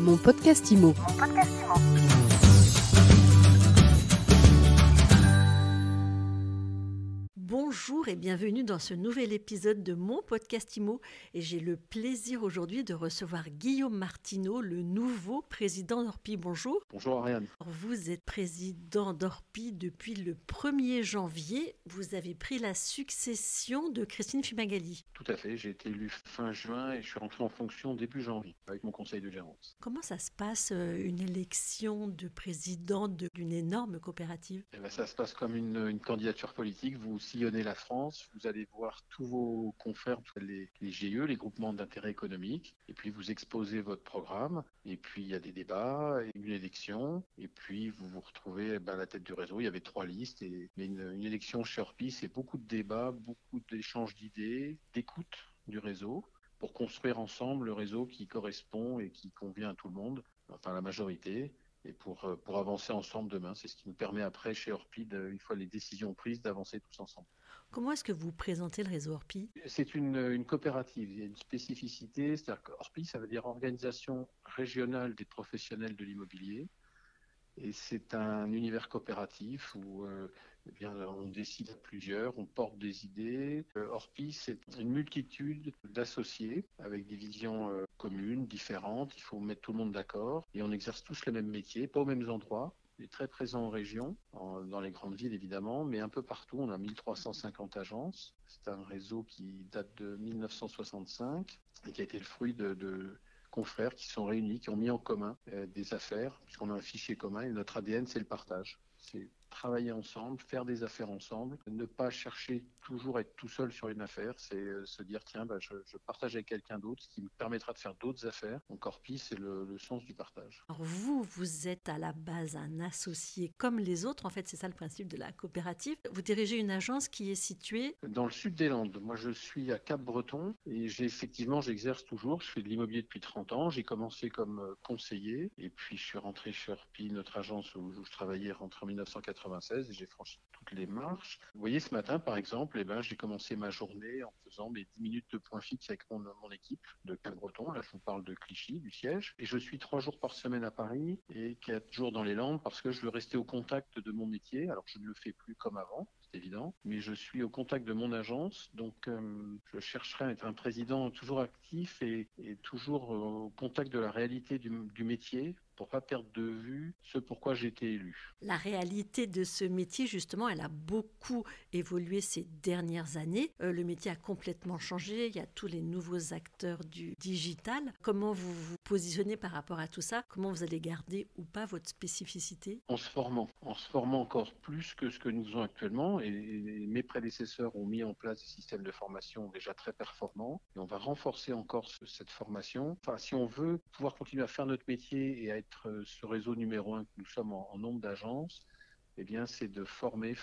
Mon podcast IMO. Bonjour et bienvenue dans ce nouvel épisode de mon podcast IMO et j'ai le plaisir aujourd'hui de recevoir Guillaume Martineau, le nouveau président d'Orpi. Bonjour. Bonjour Ariane. Vous êtes président d'Orpi depuis le 1er janvier. Vous avez pris la succession de Christine Fumagalli. Tout à fait, j'ai été élu fin juin et je suis rentré en fonction début janvier avec mon conseil de gérance. Comment ça se passe une élection de président d'une énorme coopérative ? Ça se passe comme une candidature politique. Vous sillonnez la France, vous allez voir tous vos confrères, les GIE, les groupements d'intérêt économique, et puis vous exposez votre programme, et puis il y a des débats, une élection, et puis vous vous retrouvez à la tête du réseau. Il y avait 3 listes, mais une élection chez Orpi, c'est beaucoup de débats, beaucoup d'échanges d'idées, d'écoute du réseau, pour construire ensemble le réseau qui correspond et qui convient à tout le monde, enfin à la majorité. Et pour avancer ensemble demain. C'est ce qui nous permet après, chez Orpi, une fois les décisions prises, d'avancer tous ensemble. Comment est-ce que vous présentez le réseau Orpi ? C'est une coopérative, il y a une spécificité, c'est-à-dire qu'Orpi, ça veut dire Organisation régionale des professionnels de l'immobilier. Et c'est un univers coopératif où on décide à plusieurs, on porte des idées. Orpi, c'est une multitude d'associés avec des visions communes, différentes. Il faut mettre tout le monde d'accord. Et on exerce tous le même métier, pas aux mêmes endroits. On est très présent en région, dans les grandes villes évidemment, mais un peu partout. On a 1350 agences. C'est un réseau qui date de 1965 et qui a été le fruit de confrères qui sont réunis, qui ont mis en commun des affaires, puisqu'on a un fichier commun et notre ADN, c'est le partage. C'est travailler ensemble, faire des affaires ensemble, ne pas chercher toujours à être tout seul sur une affaire, c'est se dire tiens, je partage avec quelqu'un d'autre, ce qui me permettra de faire d'autres affaires. Donc Orpi, c'est le sens du partage. Alors vous êtes à la base un associé comme les autres, en fait c'est ça le principe de la coopérative. Vous dirigez une agence qui est située dans le sud des Landes. Moi je suis à Cap-Breton et j'exerce toujours, je fais de l'immobilier depuis 30 ans, j'ai commencé comme conseiller et puis je suis rentré chez Orpi, notre agence où je travaillais, rentré en 1996 et j'ai franchi toutes les marches. Vous voyez, ce matin par exemple, j'ai commencé ma journée en faisant mes 10 minutes de point fixe avec mon équipe de Cap-Breton. Là je vous parle de Clichy, du siège, et je suis 3 jours par semaine à Paris et 4 jours dans les Landes parce que je veux rester au contact de mon métier. Alors je ne le fais plus comme avant, c'est évident, mais je suis au contact de mon agence, donc je chercherai à être un président toujours actif et toujours au contact de la réalité du métier, pour pas perdre de vue ce pourquoi j'ai été élu. La réalité de ce métier, justement, elle a beaucoup évolué ces dernières années. Le métier a complètement changé. Il y a tous les nouveaux acteurs du digital. Comment vous vous positionnez par rapport à tout ça ? Comment vous allez garder ou pas votre spécificité ? En se formant encore plus que ce que nous faisons actuellement. Et mes prédécesseurs ont mis en place des systèmes de formation déjà très performants. Et on va renforcer encore cette formation. Enfin, si on veut pouvoir continuer à faire notre métier et à être ce réseau numéro 1 que nous sommes en nombre d'agences, c'est de former,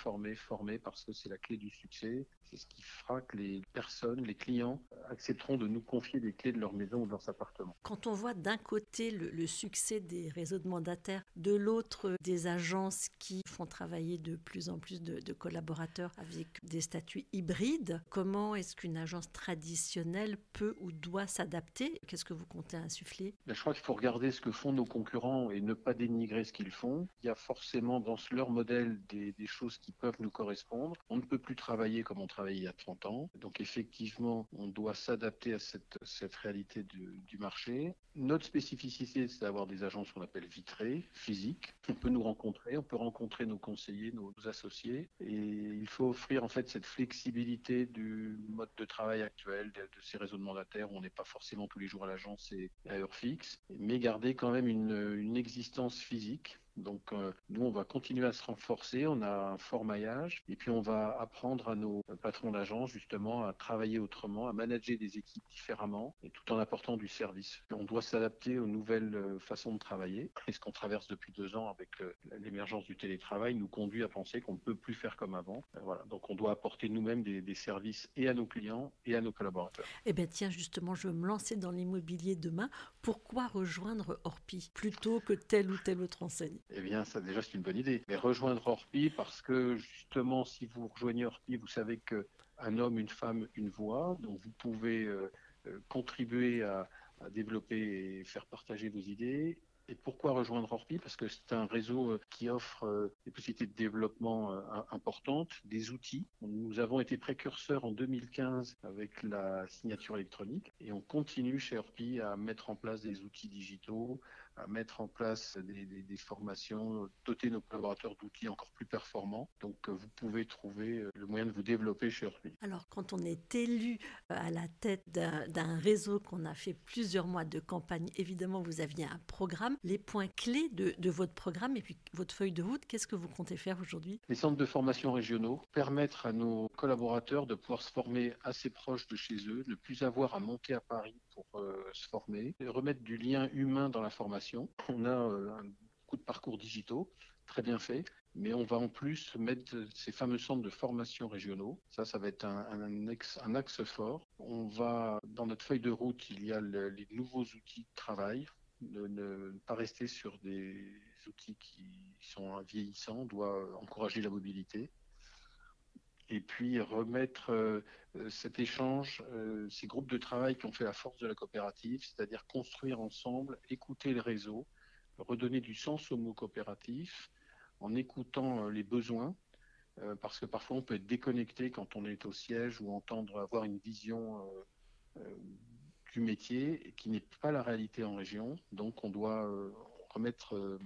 parce que c'est la clé du succès. C'est ce qui fera que les personnes, les clients, accepteront de nous confier des clés de leur maison ou de leur appartement. Quand on voit d'un côté le succès des réseaux de mandataires, de l'autre des agences qui font travailler de plus en plus de collaborateurs avec des statuts hybrides, comment est-ce qu'une agence traditionnelle peut ou doit s'adapter ? Qu'est-ce que vous comptez insuffler ? Je crois qu'il faut regarder ce que font nos concurrents et ne pas dénigrer ce qu'ils font. Il y a forcément dans leur modèle des choses qui peuvent nous correspondre. On ne peut plus travailler comme on travaillait il y a 30 ans. Donc effectivement, on doit s'adapter à cette réalité du marché. Notre spécificité, c'est d'avoir des agences qu'on appelle vitrées, physiques. On peut nous rencontrer, on peut rencontrer nos conseillers, nos associés. Et il faut offrir en fait cette flexibilité du mode de travail actuel, de ces réseaux de mandataires où on n'est pas forcément tous les jours à l'agence et à heure fixe, mais garder quand même une existence physique. Donc nous, on va continuer à se renforcer, on a un fort maillage et puis on va apprendre à nos patrons d'agence justement à travailler autrement, à manager des équipes différemment et tout en apportant du service. On doit s'adapter aux nouvelles façons de travailler et ce qu'on traverse depuis 2 ans avec l'émergence du télétravail nous conduit à penser qu'on ne peut plus faire comme avant. Voilà. Donc on doit apporter nous-mêmes des services et à nos clients et à nos collaborateurs. Eh bien tiens, justement, je veux me lancer dans l'immobilier demain. Pourquoi rejoindre Orpi plutôt que telle ou telle autre enseigne ? Ça déjà c'est une bonne idée. Mais rejoindre Orpi parce que justement si vous rejoignez Orpi, vous savez qu'un homme, une femme, une voix, donc vous pouvez contribuer à à développer et faire partager vos idées. Et pourquoi rejoindre Orpi? Parce que c'est un réseau qui offre des possibilités de développement importantes, des outils. Nous avons été précurseurs en 2015 avec la signature électronique et on continue chez Orpi à mettre en place des outils digitaux, à mettre en place des formations, doter nos collaborateurs d'outils encore plus performants. Donc vous pouvez trouver le moyen de vous développer chez Orpi. Alors quand on est élu à la tête d'un réseau qu'on a fait plusieurs mois de campagne, évidemment vous aviez un programme. Les points clés de votre programme et puis votre feuille de route, qu'est-ce que vous comptez faire aujourd'hui? Les centres de formation régionaux, permettre à nos collaborateurs de pouvoir se former assez proche de chez eux, ne plus avoir à monter à Paris pour se former, et remettre du lien humain dans la formation. On a beaucoup de parcours digitaux, très bien fait, mais on va en plus mettre ces fameux centres de formation régionaux. Ça va être un axe fort. Dans notre feuille de route, il y a les nouveaux outils de travail. Ne pas rester sur des outils qui sont vieillissants, on doit encourager la mobilité. Et puis remettre cet échange, ces groupes de travail qui ont fait la force de la coopérative, c'est-à-dire construire ensemble, écouter le réseau, redonner du sens au mot coopératif, en écoutant les besoins, parce que parfois on peut être déconnecté quand on est au siège ou avoir une vision du métier qui n'est pas la réalité en région. Donc on doit remettre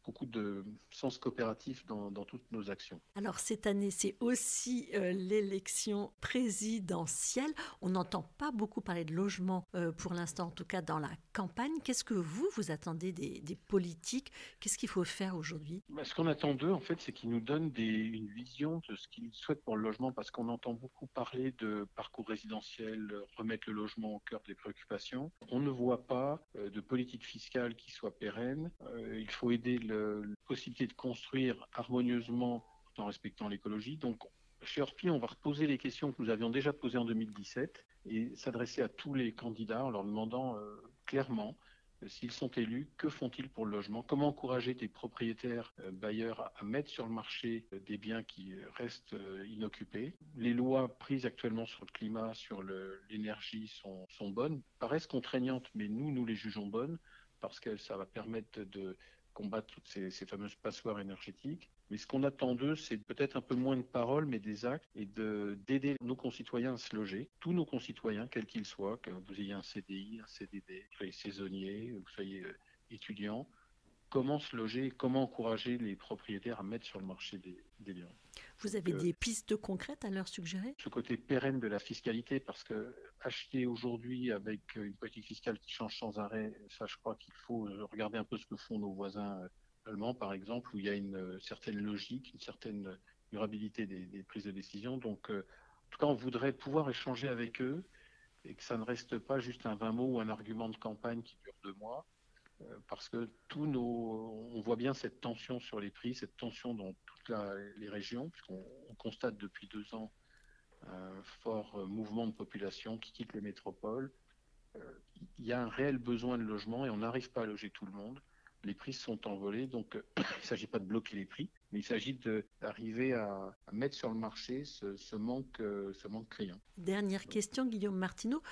beaucoup de sens coopératif dans toutes nos actions. Alors cette année, c'est aussi l'élection présidentielle. On n'entend pas beaucoup parler de logement pour l'instant, en tout cas dans la campagne. Qu'est-ce que vous attendez des politiques? Qu'est-ce qu'il faut faire aujourd'hui? Ce qu'on attend d'eux, en fait, c'est qu'ils nous donnent une vision de ce qu'ils souhaitent pour le logement, parce qu'on entend beaucoup parler de parcours résidentiel, remettre le logement au cœur des préoccupations. On ne voit pas de politique fiscale qui soit pérenne. Il faut aider la possibilité de construire harmonieusement tout en respectant l'écologie. Donc, chez Orpi, on va reposer les questions que nous avions déjà posées en 2017 et s'adresser à tous les candidats en leur demandant clairement s'ils sont élus, que font-ils pour le logement? Comment encourager des propriétaires bailleurs à mettre sur le marché des biens qui restent inoccupés? Les lois prises actuellement sur le climat, sur l'énergie sont bonnes, paraissent contraignantes, mais nous les jugeons bonnes parce que ça va permettre de combattre toutes ces fameuses passoires énergétiques. Mais ce qu'on attend d'eux, c'est peut-être un peu moins de paroles, mais des actes et d'aider nos concitoyens à se loger. Tous nos concitoyens, quels qu'ils soient, que vous ayez un CDI, un CDD, que vous soyez saisonnier, que vous soyez étudiant, comment se loger, comment encourager les propriétaires à mettre sur le marché des biens. Vous avez des pistes concrètes à leur suggérer? Ce côté pérenne de la fiscalité, parce que acheter aujourd'hui avec une politique fiscale qui change sans arrêt, ça je crois qu'il faut regarder un peu ce que font nos voisins allemands par exemple, où il y a une certaine logique, une certaine durabilité des prises de décision. Donc en tout cas on voudrait pouvoir échanger avec eux et que ça ne reste pas juste un 20 mots ou un argument de campagne qui dure 2 mois. Parce que on voit bien cette tension sur les prix, cette tension dans toutes les régions, puisqu'on constate depuis 2 ans un fort mouvement de population qui quitte les métropoles. Il y a un réel besoin de logement et on n'arrive pas à loger tout le monde. Les prix sont envolés, donc il ne s'agit pas de bloquer les prix, mais il s'agit d'arriver à mettre sur le marché ce manque criant. Dernière question, Guillaume Martineau.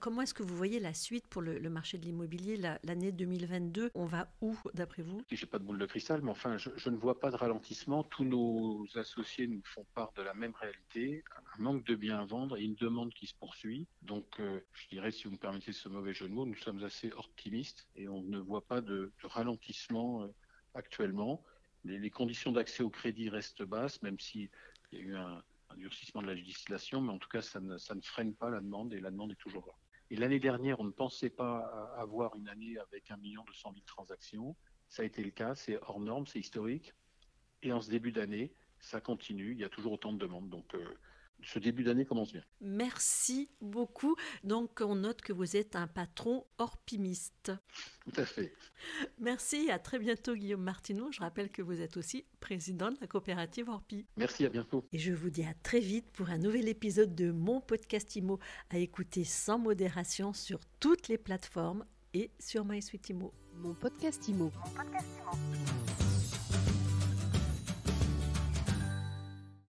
Comment est-ce que vous voyez la suite pour le marché de l'immobilier, l'année 2022? On va où, d'après vous? Je n'ai pas de boule de cristal, mais enfin, je ne vois pas de ralentissement. Tous nos associés nous font part de la même réalité, un manque de biens à vendre et une demande qui se poursuit. Donc, je dirais, si vous me permettez ce mauvais jeu de mots, nous sommes assez optimistes et on ne voit pas de ralentissement actuellement. Les conditions d'accès au crédit restent basses, même s'il y a eu un durcissement de la législation, mais en tout cas, ça ne freine pas la demande et la demande est toujours là. Et l'année dernière, on ne pensait pas avoir une année avec 1 200 000 transactions. Ça a été le cas, c'est hors norme, c'est historique. Et en ce début d'année, ça continue, il y a toujours autant de demandes. Donc, ce début d'année commence bien. Merci beaucoup. Donc, on note que vous êtes un patron orpimiste. Tout à fait. Merci, à très bientôt Guillaume Martineau. Je rappelle que vous êtes aussi président de la coopérative Orpi. Merci, à bientôt. Et je vous dis à très vite pour un nouvel épisode de mon podcast IMO à écouter sans modération sur toutes les plateformes et sur MySuite IMO. Mon podcast IMO.